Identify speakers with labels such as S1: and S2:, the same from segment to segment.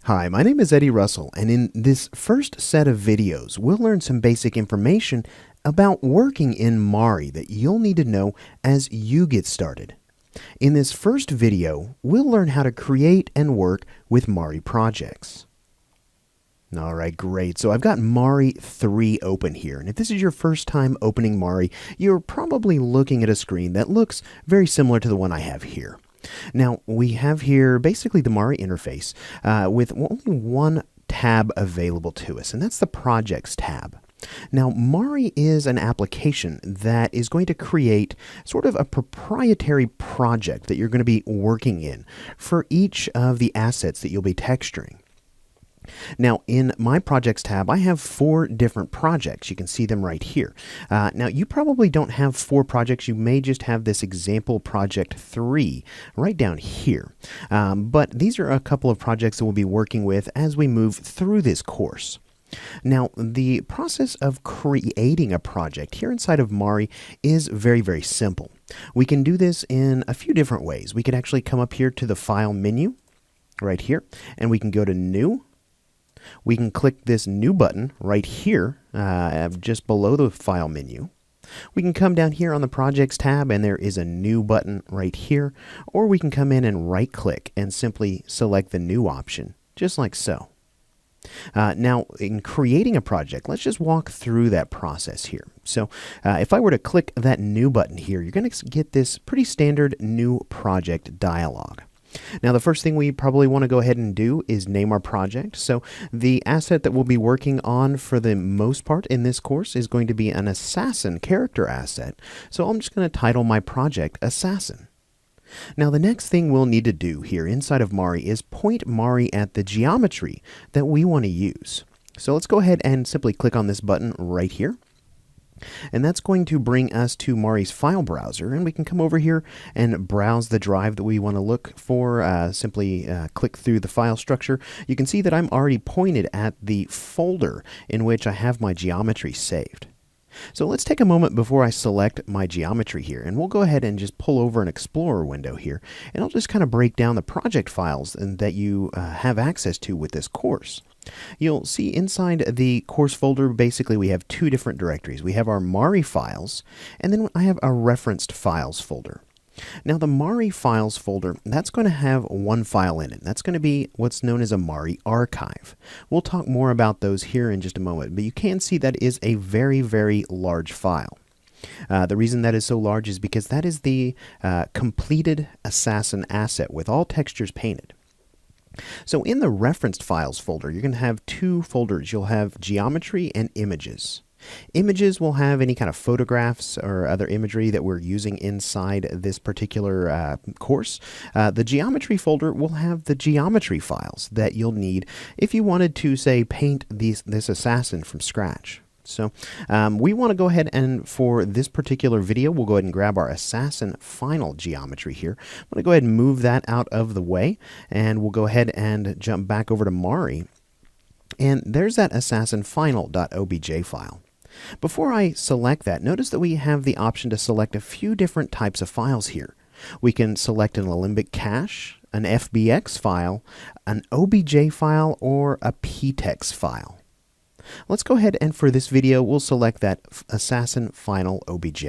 S1: Hi, my name is Eddie Russell, and in this first set of videos, we'll learn some basic information about working in Mari that you'll need to know as you get started. In this first video, we'll learn how to create and work with Mari projects. All right, great. So I've got Mari 3 open here, and if this is your first time opening Mari, you're probably looking at a screen that looks very similar to the one I have here. Now, we have here basically the Mari interface with only one tab available to us, and that's the Projects tab. Now, Mari is an application that is going to create sort of a proprietary project that you're going to be working in for each of the assets that you'll be texturing. Now, in my projects tab, I have 4 different projects. You can see them right here. Now, you probably don't have 4 projects. You may just have this example project 3 right down here. But these are a couple of projects that we'll be working with as we move through this course. Now, the process of creating a project here inside of Mari is very, very simple. We can do this in a few different ways. We could actually come up here to the File menu right here, and we can go to New. We can click this New button right here, just below the File menu. We can come down here on the Projects tab, and there is a New button right here. Or we can come in and right-click and simply select the New option, just like so. Now, in creating a project, let's just walk through that process here. So, if I were to click that New button here, you're going to get this pretty standard New Project dialog. Now, the first thing we probably want to go ahead and do is name our project. So the asset that we'll be working on for the most part in this course is going to be an assassin character asset. So I'm just going to title my project Assassin. Now, the next thing we'll need to do here inside of Mari is point Mari at the geometry that we want to use. So let's go ahead and simply click on this button right here. And that's going to bring us to Mari's file browser, and we can come over here and browse the drive that we want to look for. Simply click through the file structure. You can see that I'm already pointed at the folder in which I have my geometry saved. So let's take a moment before I select my geometry here, and we'll go ahead and just pull over an Explorer window here, and I'll just kind of break down the project files that you have access to with this course. You'll see inside the course folder, basically we have 2 different directories. We have our Mari files, and then I have a referenced files folder. Now, the Mari files folder, that's going to have one file in it. That's going to be what's known as a Mari archive. We'll talk more about those here in just a moment, but you can see that is a very, very large file. The reason that is so large is because that is the completed assassin asset with all textures painted. So in the referenced files folder, you're going to have 2 folders. You'll have geometry and images. Images will have any kind of photographs or other imagery that we're using inside this particular course. The geometry folder will have the geometry files that you'll need if you wanted to, say, paint this assassin from scratch. So we want to go ahead and for this particular video, we'll go ahead and grab our Assassin Final geometry here. I'm going to go ahead and move that out of the way, and we'll go ahead and jump back over to Mari. And there's that Assassin Final.obj file. Before I select that, notice that we have the option to select a few different types of files here. We can select an Alembic cache, an FBX file, an OBJ file, or a PTEX file. Let's go ahead and for this video, we'll select that Assassin Final OBJ.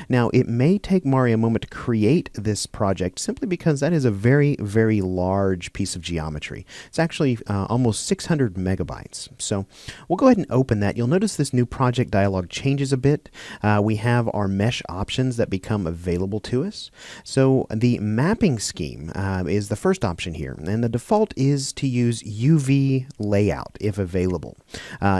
S1: Now, it may take Mari a moment to create this project simply because that is a very, very large piece of geometry. It's actually almost 600 megabytes. So we'll go ahead and open that. You'll notice this new project dialog changes a bit. We have our mesh options that become available to us. So the mapping scheme is the first option here, and the default is to use UV layout if available.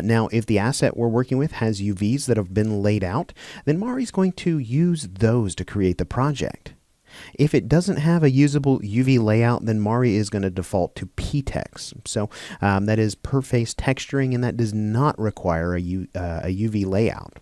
S1: Now, if the asset we're working with has UVs that have been laid out, then Mari's going to use those to create the project. If it doesn't have a usable UV layout, then Mari is going to default to PTEX. So that is per face texturing, and that does not require a UV layout.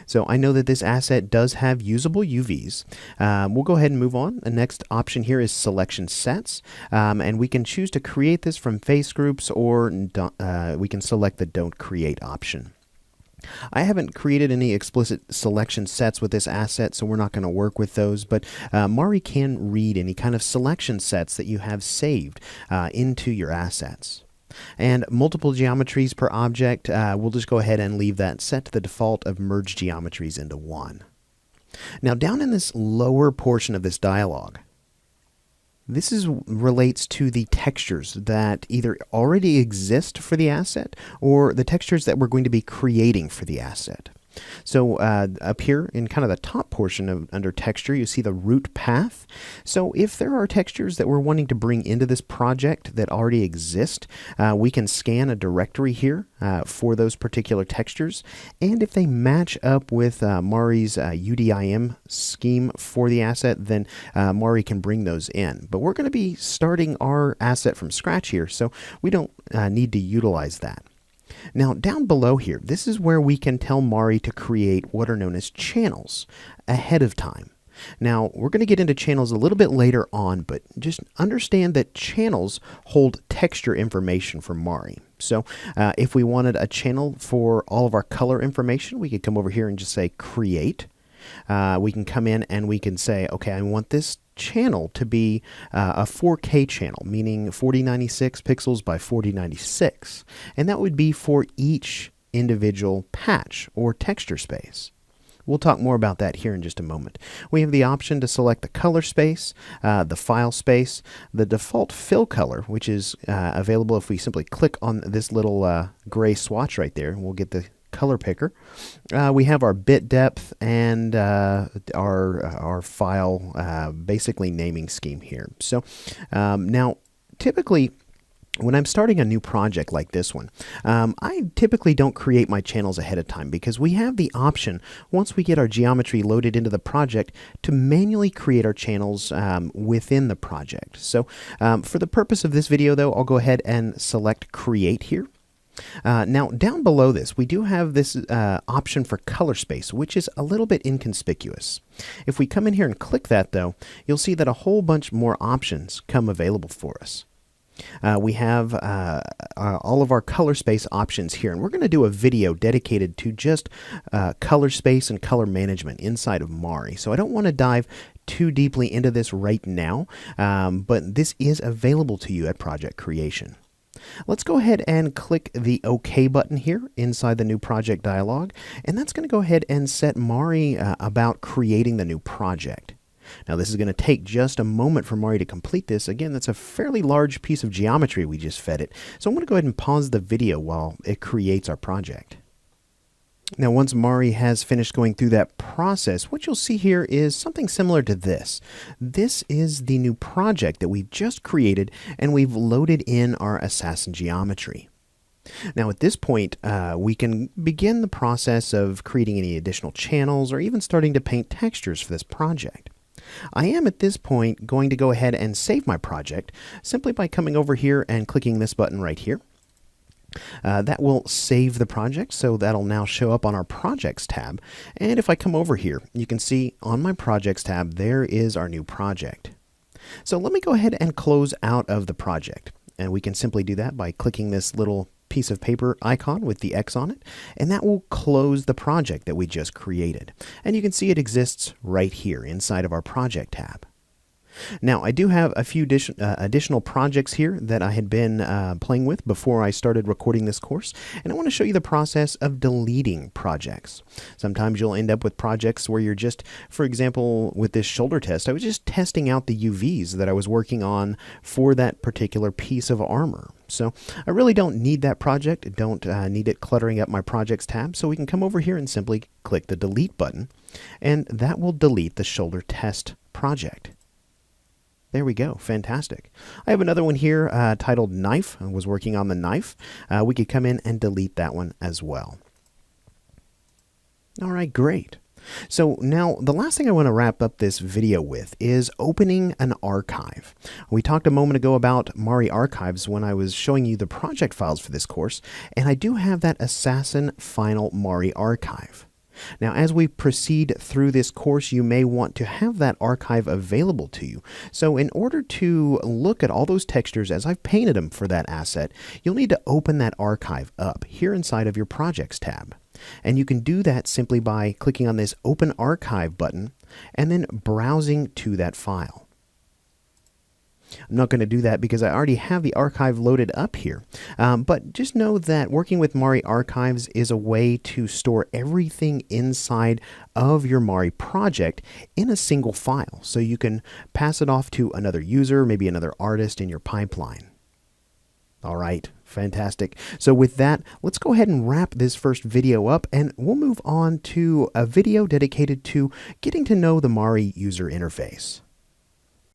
S1: So I know that this asset does have usable UVs. We'll go ahead and move on. The next option here is selection sets, and we can choose to create this from face groups, or we can select the don't create option. I haven't created any explicit selection sets with this asset, so we're not going to work with those, but Mari can read any kind of selection sets that you have saved into your assets. And multiple geometries per object, we'll just go ahead and leave that set to the default of merge geometries into one. Now down in this lower portion of this dialog, this relates to the textures that either already exist for the asset or the textures that we're going to be creating for the asset. So up here in kind of the top portion under texture, you see the root path. So if there are textures that we're wanting to bring into this project that already exist, we can scan a directory here for those particular textures. And if they match up with Mari's UDIM scheme for the asset, then Mari can bring those in. But we're going to be starting our asset from scratch here, so we don't need to utilize that. Now down below here, this is where we can tell Mari to create what are known as channels ahead of time. Now we're going to get into channels a little bit later on, but just understand that channels hold texture information for Mari. So if we wanted a channel for all of our color information, we could come over here and just say create. We can come in and we can say, okay, I want this channel to be a 4K channel, meaning 4096 pixels by 4096. And that would be for each individual patch or texture space. We'll talk more about that here in just a moment. We have the option to select the color space, the file space, the default fill color, which is available if we simply click on this little gray swatch right there. We'll get the color picker. We have our bit depth and our file basically naming scheme here. So now typically when I'm starting a new project like this one, I typically don't create my channels ahead of time because we have the option, once we get our geometry loaded into the project, to manually create our channels within the project. So for the purpose of this video though, I'll go ahead and select create here. Now down below this, we do have this option for color space, which is a little bit inconspicuous. If we come in here and click that though, you'll see that a whole bunch more options come available for us. We have all of our color space options here, and we're going to do a video dedicated to just color space and color management inside of Mari. So I don't want to dive too deeply into this right now, but this is available to you at project creation. Let's go ahead and click the OK button here inside the new project dialog, and that's going to go ahead and set Mari about creating the new project. Now this is going to take just a moment for Mari to complete this. Again, that's a fairly large piece of geometry we just fed it. So I'm going to go ahead and pause the video while it creates our project. Now once Mari has finished going through that process, what you'll see here is something similar to this. This is the new project that we've just created, and we've loaded in our assassin geometry. Now at this point, we can begin the process of creating any additional channels or even starting to paint textures for this project. I am at this point going to go ahead and save my project simply by coming over here and clicking this button right here. That will save the project, so that'll now show up on our Projects tab. And if I come over here, you can see on my Projects tab, there is our new project. So let me go ahead and close out of the project. And we can simply do that by clicking this little piece of paper icon with the X on it, and that will close the project that we just created. And you can see it exists right here inside of our Project tab. Now, I do have a few additional projects here that I had been playing with before I started recording this course, and I want to show you the process of deleting projects. Sometimes you'll end up with projects where you're just, for example, with this shoulder test, I was just testing out the UVs that I was working on for that particular piece of armor. So I really don't need that project. I don't need it cluttering up my projects tab, so we can come over here and simply click the delete button, and that will delete the shoulder test project. There we go. Fantastic. I have another one here titled Knife. I was working on the knife. We could come in and delete that one as well. All right, great. So now the last thing I want to wrap up this video with is opening an archive. We talked a moment ago about Mari archives when I was showing you the project files for this course, and I do have that Assassin Final Mari archive. Now, as we proceed through this course, you may want to have that archive available to you. So in order to look at all those textures as I've painted them for that asset, you'll need to open that archive up here inside of your Projects tab. And you can do that simply by clicking on this Open Archive button and then browsing to that file. I'm not going to do that because I already have the archive loaded up here. But just know that working with Mari archives is a way to store everything inside of your Mari project in a single file, so you can pass it off to another user, maybe another artist in your pipeline. All right, fantastic. So with that, let's go ahead and wrap this first video up, and we'll move on to a video dedicated to getting to know the Mari user interface.